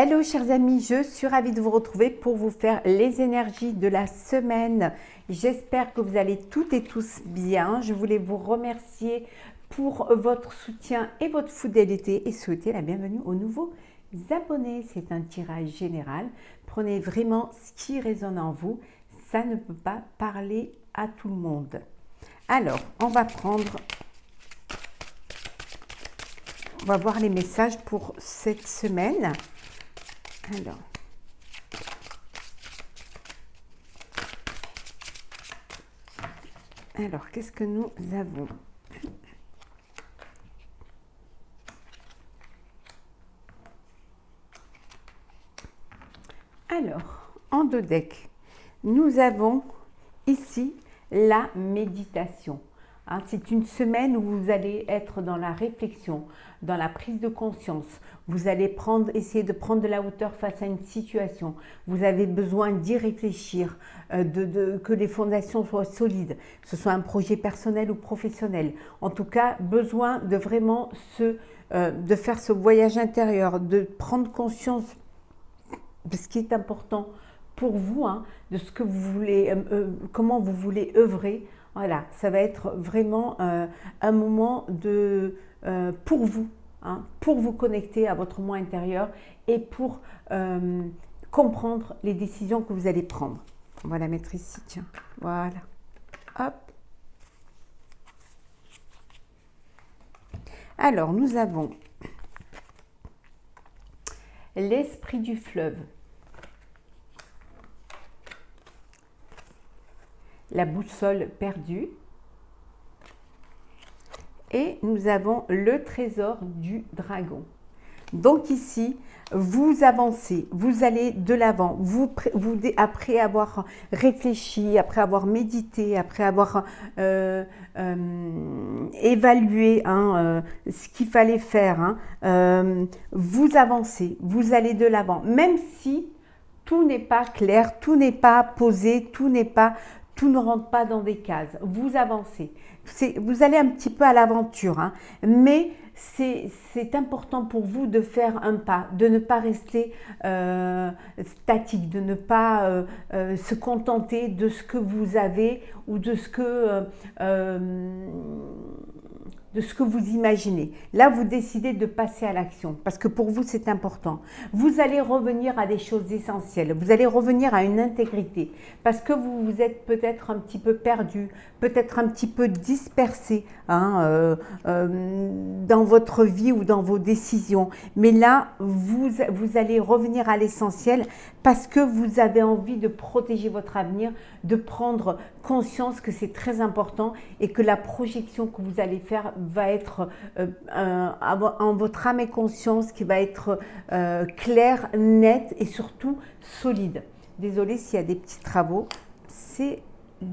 Hello chers amis, je suis ravie de vous retrouver pour vous faire les énergies de la semaine. J'espère que vous allez toutes et tous bien. Je voulais vous remercier pour votre soutien et votre fidélité et souhaiter la bienvenue aux nouveaux abonnés. C'est un tirage général. Prenez vraiment ce qui résonne en vous. Ça ne peut pas parler à tout le monde. Alors, on va voir les messages pour cette semaine. Alors, qu'est-ce que nous avons? Alors, en deux decks, nous avons ici la méditation. C'est une semaine où vous allez être dans la réflexion, dans la prise de conscience. Vous allez essayer de prendre de la hauteur face à une situation. Vous avez besoin d'y réfléchir, que les fondations soient solides, que ce soit un projet personnel ou professionnel. En tout cas, besoin de vraiment de faire ce voyage intérieur, de prendre conscience de ce qui est important pour vous, de ce que vous voulez, comment vous voulez œuvrer. Voilà, ça va être vraiment un moment pour vous connecter à votre moi intérieur et pour comprendre les décisions que vous allez prendre. On va la mettre ici, tiens. Voilà. Hop. Alors, nous avons l'esprit du fleuve. La boussole perdue et nous avons le trésor du dragon. Donc ici, vous avancez, vous allez de l'avant, après avoir réfléchi, après avoir médité, après avoir évalué ce qu'il fallait faire, vous avancez, vous allez de l'avant, même si tout n'est pas clair, tout n'est pas posé, tout ne rentre pas dans des cases. Vous avancez. Vous allez un petit peu à l'aventure, mais c'est important pour vous de faire un pas, de ne pas rester statique, de ne pas se contenter de ce que vous avez ou de ce que vous imaginez. Là, vous décidez de passer à l'action parce que pour vous, c'est important. Vous allez revenir à des choses essentielles. Vous allez revenir à une intégrité parce que vous vous êtes peut-être un petit peu perdu, peut-être un petit peu dispersé dans votre vie ou dans vos décisions. Mais là, vous allez revenir à l'essentiel parce que vous avez envie de protéger votre avenir, de prendre conscience que c'est très important et que la projection que vous allez faire va être en votre âme et conscience, qui va être claire, nette et surtout solide. Désolée s'il y a des petits travaux, c'est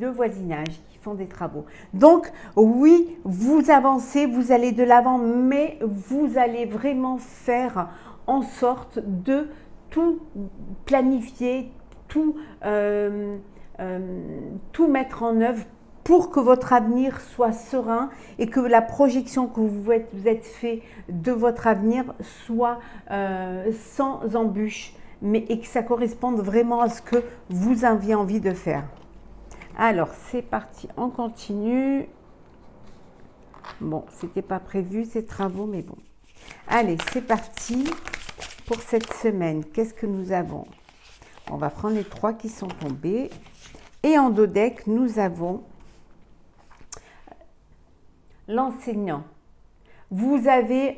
le voisinage qui font des travaux. Donc oui, vous avancez, vous allez de l'avant, mais vous allez vraiment faire en sorte de tout planifier, tout mettre en œuvre pour que votre avenir soit serein et que la projection que vous êtes fait de votre avenir soit sans embûches, et que ça corresponde vraiment à ce que vous aviez envie de faire. Alors, c'est parti, on continue. Bon, c'était pas prévu ces travaux, mais bon. Allez, c'est parti pour cette semaine. Qu'est-ce que nous avons? On va prendre les trois qui sont tombés. Et en dos deck, nous avons l'enseignant. Vous avez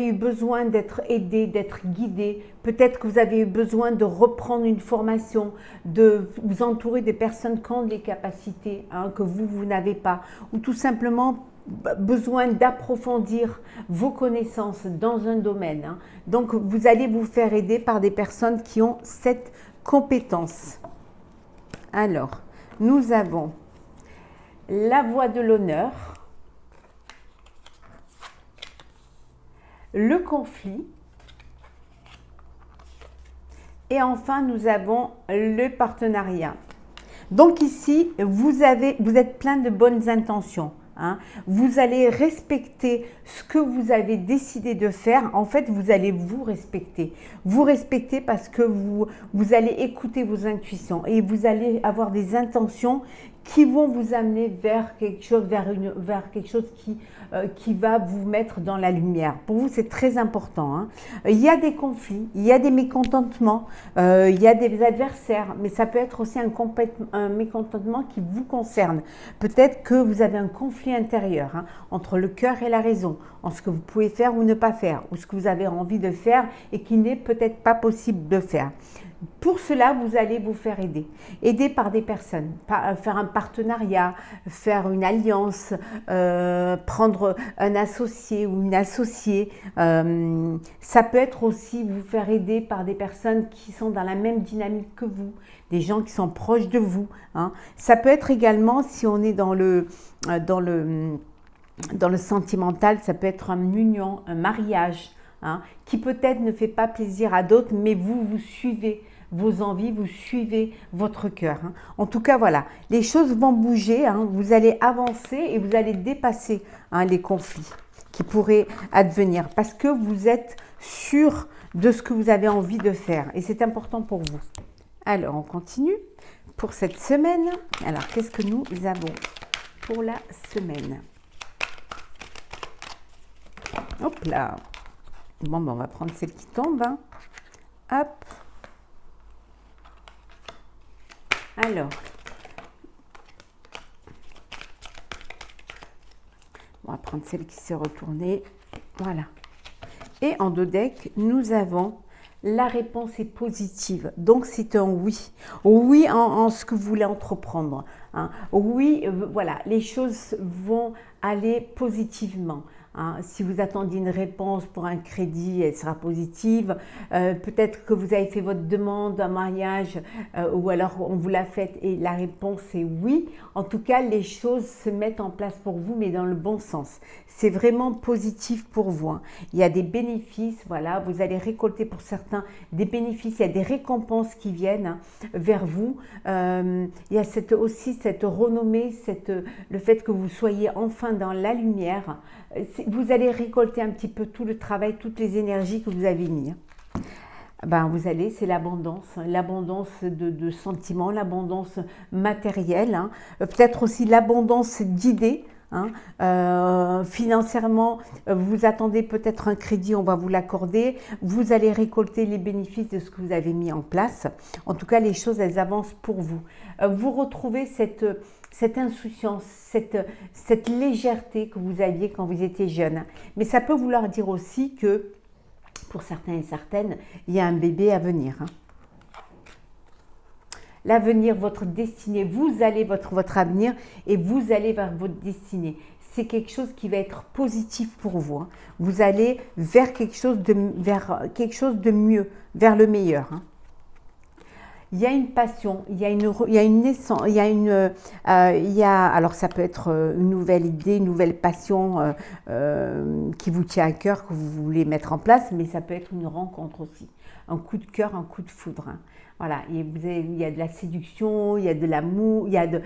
eu besoin d'être aidé, d'être guidé. Peut-être que vous avez eu besoin de reprendre une formation, de vous entourer des personnes qui ont des capacités que vous n'avez pas, ou tout simplement besoin d'approfondir vos connaissances dans un domaine. Donc, vous allez vous faire aider par des personnes qui ont cette compétence. Alors, nous avons la voie de l'honneur, le conflit et enfin nous avons le partenariat. Donc ici, vous êtes plein de bonnes intentions. hein. Vous allez respecter ce que vous avez décidé de faire. En fait, vous allez vous respecter. Vous respecter parce que vous allez écouter vos intuitions et vous allez avoir des intentions qui vont vous amener vers quelque chose, vers quelque chose qui va vous mettre dans la lumière. Pour vous, c'est très important, hein. Il y a des conflits, il y a des mécontentements, il y a des adversaires, mais ça peut être aussi un mécontentement qui vous concerne. Peut-être que vous avez un conflit intérieur, hein, entre le cœur et la raison, en ce que vous pouvez faire ou ne pas faire, ou ce que vous avez envie de faire et qui n'est peut-être pas possible de faire. Pour cela, vous allez vous faire aider par des personnes, faire un partenariat, faire une alliance, prendre un associé ou une associée. Ça peut être aussi vous faire aider par des personnes qui sont dans la même dynamique que vous, des gens qui sont proches de vous, hein. Ça peut être également, si on est dans le sentimental, ça peut être une union, un mariage, hein, qui peut-être ne fait pas plaisir à d'autres, mais vous suivez vos envies, vous suivez votre cœur, hein. En tout cas, voilà, les choses vont bouger, hein, vous allez avancer et vous allez dépasser, hein, les conflits qui pourraient advenir parce que vous êtes sûr de ce que vous avez envie de faire et c'est important pour vous. Alors, on continue pour cette semaine. Alors, qu'est-ce que nous avons pour la semaine? Hop là. Bon, ben, on va prendre celle qui tombe, hein. Hop. Alors, on va prendre celle qui s'est retournée. Voilà. Et en deux decks, nous avons la réponse est positive. Donc, c'est un oui. Oui en ce que vous voulez entreprendre, hein. Oui, voilà, les choses vont aller positivement. Hein, si vous attendiez une réponse pour un crédit, elle sera positive. Peut-être que vous avez fait votre demande d'un mariage ou alors on vous l'a faite et la réponse est oui. En tout cas, les choses se mettent en place pour vous, mais dans le bon sens. C'est vraiment positif pour vous, hein. Il y a des bénéfices, voilà, vous allez récolter pour certains des bénéfices, il y a des récompenses qui viennent, hein, vers vous. Il y a aussi cette renommée, le fait que vous soyez enfin dans la lumière. Vous allez récolter un petit peu tout le travail, toutes les énergies que vous avez mis. Ben, c'est l'abondance, hein, l'abondance de sentiments, l'abondance matérielle, hein, peut-être aussi l'abondance d'idées. Hein. Financièrement, vous attendez peut-être un crédit, on va vous l'accorder. Vous allez récolter les bénéfices de ce que vous avez mis en place. En tout cas, les choses, elles avancent pour vous. Vous retrouvez cette insouciance, cette légèreté que vous aviez quand vous étiez jeune. Mais ça peut vouloir dire aussi que, pour certains et certaines, il y a un bébé à venir, hein. L'avenir, votre destinée, vous allez votre avenir et vous allez vers votre destinée. C'est quelque chose qui va être positif pour vous, hein. Vous allez vers quelque chose de mieux, vers le meilleur, hein. Il y a une passion, il y a une naissance, alors ça peut être une nouvelle idée, une nouvelle passion qui vous tient à cœur, que vous voulez mettre en place, mais ça peut être une rencontre aussi, un coup de cœur, un coup de foudre, hein. Voilà, il y a de la séduction, il y a de l'amour, il y a de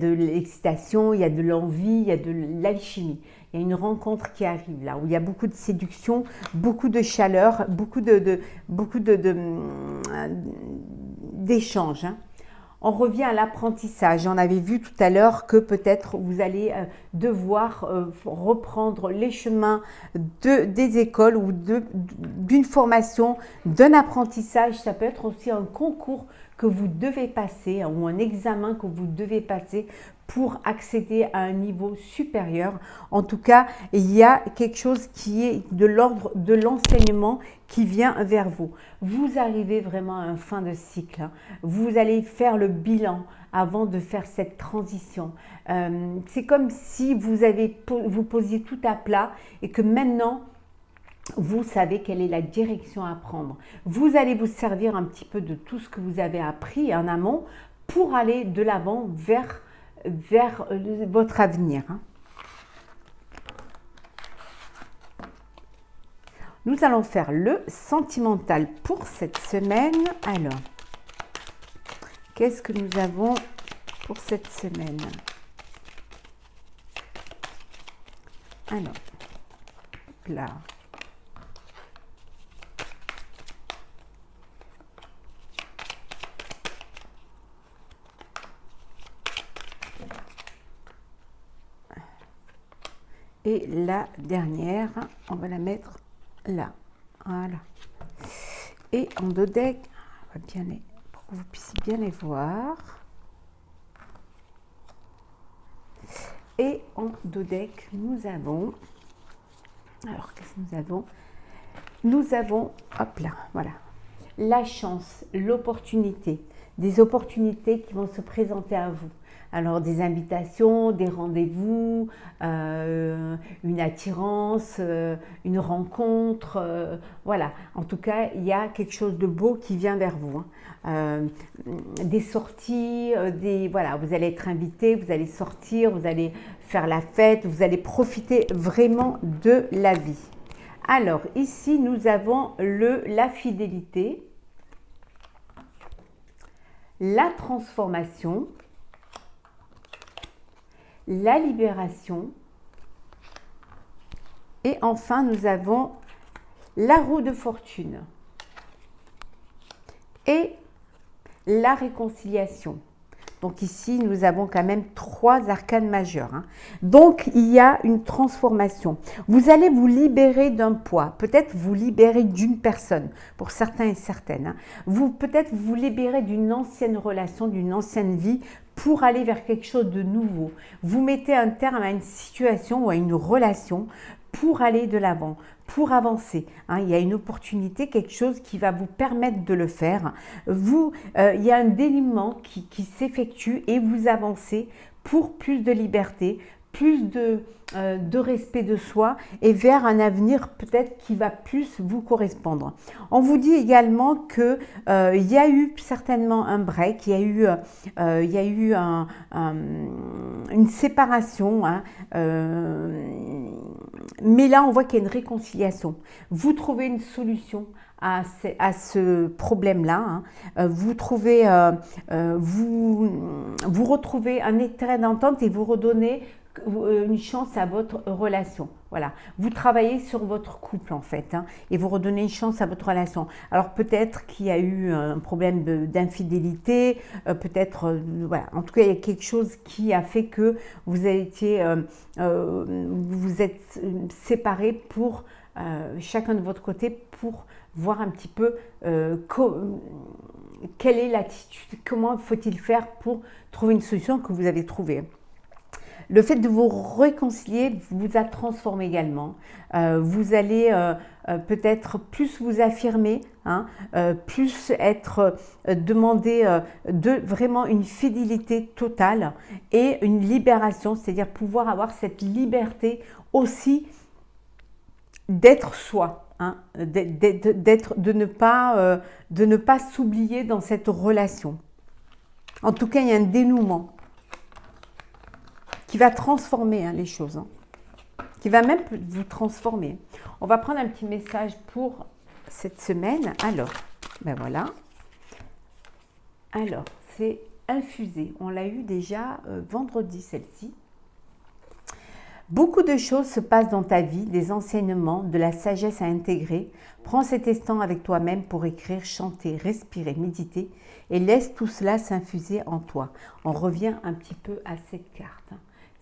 l'excitation, il y a de l'envie, il y a de l'alchimie. Il y a une rencontre qui arrive là, où il y a beaucoup de séduction, beaucoup de chaleur, beaucoup d'échanges, hein. On revient à l'apprentissage. On avait vu tout à l'heure que peut-être vous allez devoir reprendre les chemins des écoles ou d'une formation, d'un apprentissage. Ça peut être aussi un concours que vous devez passer, hein, ou un examen que vous devez passer pour accéder à un niveau supérieur. En tout cas, il y a quelque chose qui est de l'ordre de l'enseignement qui vient vers vous. Vous arrivez vraiment à un fin de cycle, hein. Vous allez faire le bilan avant de faire cette transition. C'est comme si vous posiez tout à plat et que maintenant, vous savez quelle est la direction à prendre. Vous allez vous servir un petit peu de tout ce que vous avez appris en amont pour aller de l'avant vers votre avenir, hein. Nous allons faire le sentimental pour cette semaine. Alors, qu'est-ce que nous avons pour cette semaine? Alors, là. Et la dernière, on va la mettre là. Voilà. Et en deux decks, on va bien les, pour que vous puissiez bien les voir. Et en deux decks, nous avons, alors qu'est-ce que nous avons? Nous avons, hop là, voilà, la chance, l'opportunité, des opportunités qui vont se présenter à vous. Alors des invitations, des rendez-vous, une attirance, une rencontre, voilà. En tout cas, il y a quelque chose de beau qui vient vers vous. Des sorties, voilà, vous allez être invité, vous allez sortir, vous allez faire la fête, vous allez profiter vraiment de la vie. Alors ici, nous avons la fidélité, la transformation, la libération et enfin nous avons la roue de fortune et la réconciliation. Donc ici, nous avons quand même 3 arcanes majeurs. Donc, il y a une transformation. Vous allez vous libérer d'un poids, peut-être vous libérer d'une personne, pour certains et certaines. Peut-être vous libérer d'une ancienne relation, d'une ancienne vie, pour aller vers quelque chose de nouveau. Vous mettez un terme à une situation ou à une relation pour aller de l'avant, pour avancer. Il y a une opportunité, quelque chose qui va vous permettre de le faire. Il y a un dénouement qui s'effectue et vous avancez pour plus de liberté, plus de respect de soi et vers un avenir peut-être qui va plus vous correspondre. On vous dit également que il y a eu certainement un break, il y a eu une séparation, mais là on voit qu'il y a une réconciliation. Vous trouvez une solution à ce problème-là. Vous retrouvez un état d'entente et vous redonnez une chance à votre relation. Voilà, vous travaillez sur votre couple en fait, et vous redonnez une chance à votre relation. Alors peut-être qu'il y a eu un problème d'infidélité, peut-être, voilà. En tout cas, il y a quelque chose qui a fait que vous êtes séparés pour chacun de votre côté pour voir un petit peu quelle est l'attitude, comment faut-il faire pour trouver une solution que vous avez trouvée. Le fait de vous réconcilier vous a transformé également. Vous allez peut-être plus vous affirmer, plus être demandé de vraiment une fidélité totale et une libération, c'est-à-dire pouvoir avoir cette liberté aussi d'être soi. De ne pas s'oublier dans cette relation. En tout cas, il y a un dénouement qui va transformer les choses, qui va même vous transformer. On va prendre un petit message pour cette semaine. Alors, ben voilà. Alors, c'est infusé. On l'a eu déjà vendredi, celle-ci. Beaucoup de choses se passent dans ta vie, des enseignements, de la sagesse à intégrer. Prends cet instant avec toi-même pour écrire, chanter, respirer, méditer et laisse tout cela s'infuser en toi. On revient un petit peu à cette carte.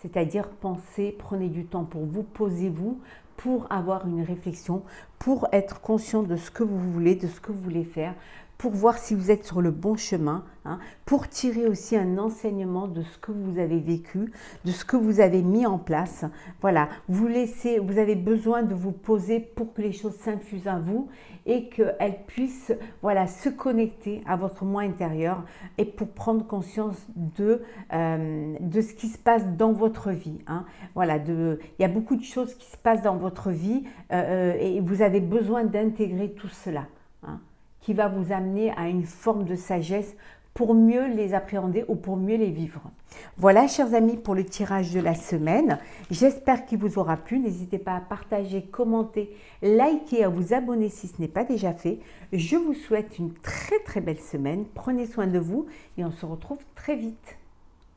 C'est-à-dire pensez, prenez du temps pour vous, posez-vous pour avoir une réflexion, pour être conscient de ce que vous voulez, de ce que vous voulez faire, pour voir si vous êtes sur le bon chemin, pour tirer aussi un enseignement de ce que vous avez vécu, de ce que vous avez mis en place. Voilà, vous avez besoin de vous poser pour que les choses s'infusent à vous et qu'elles puissent se connecter à votre moi intérieur et pour prendre conscience de ce qui se passe dans votre vie. Voilà, il y a beaucoup de choses qui se passent dans votre vie et vous avez besoin d'intégrer tout cela. Qui va vous amener à une forme de sagesse pour mieux les appréhender ou pour mieux les vivre. Voilà, chers amis, pour le tirage de la semaine. J'espère qu'il vous aura plu. N'hésitez pas à partager, commenter, liker, à vous abonner si ce n'est pas déjà fait. Je vous souhaite une très très belle semaine. Prenez soin de vous et on se retrouve très vite.